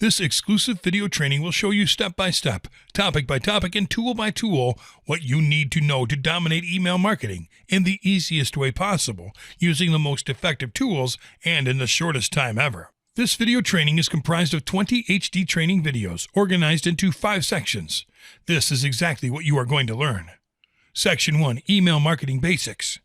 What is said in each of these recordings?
This exclusive video training will show you step by step, topic by topic, and tool by tool what you need to know to dominate email marketing in the easiest way possible, using the most effective tools and in the shortest time ever. This video training is comprised of 20 HD training videos organized into 5 sections. This is exactly what you are going to learn. Section 1, Email Marketing Basics.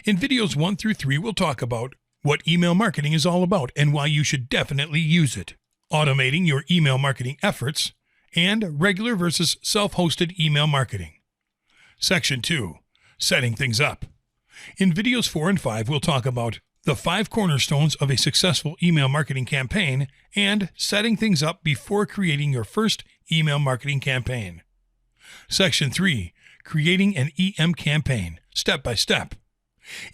In videos 1 through 3, we'll talk about what email marketing is all about and why you should definitely use it, automating your email marketing efforts, and regular versus self-hosted email marketing. Section 2, Setting Things Up. In videos 4 and 5, we'll talk about the 5 cornerstones of a successful email marketing campaign and setting things up before creating your first email marketing campaign. Section 3, Creating an EM Campaign, Step by Step.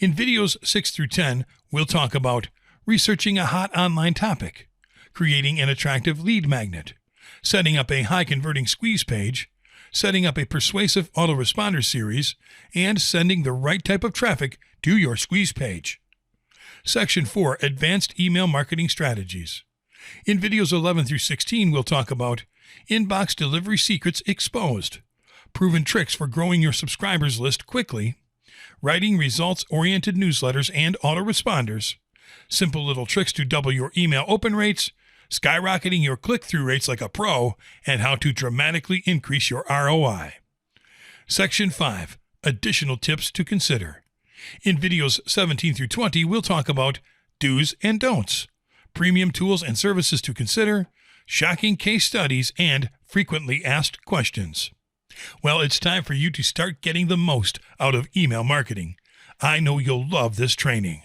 In videos 6 through 10, we'll talk about researching a hot online topic, creating an attractive lead magnet, setting up a high-converting squeeze page, setting up a persuasive autoresponder series, and sending the right type of traffic to your squeeze page. Section 4, Advanced Email Marketing Strategies. In videos 11 through 16, we'll talk about inbox delivery secrets exposed, proven tricks for growing your subscribers list quickly, writing results-oriented newsletters and autoresponders, simple little tricks to double your email open rates, skyrocketing your click-through rates like a pro, and how to dramatically increase your ROI. Section 5, Additional Tips to Consider. In videos 17 through 20, we'll talk about do's and don'ts, premium tools and services to consider, shocking case studies, and frequently asked questions. Well, it's time for you to start getting the most out of email marketing. I know you'll love this training.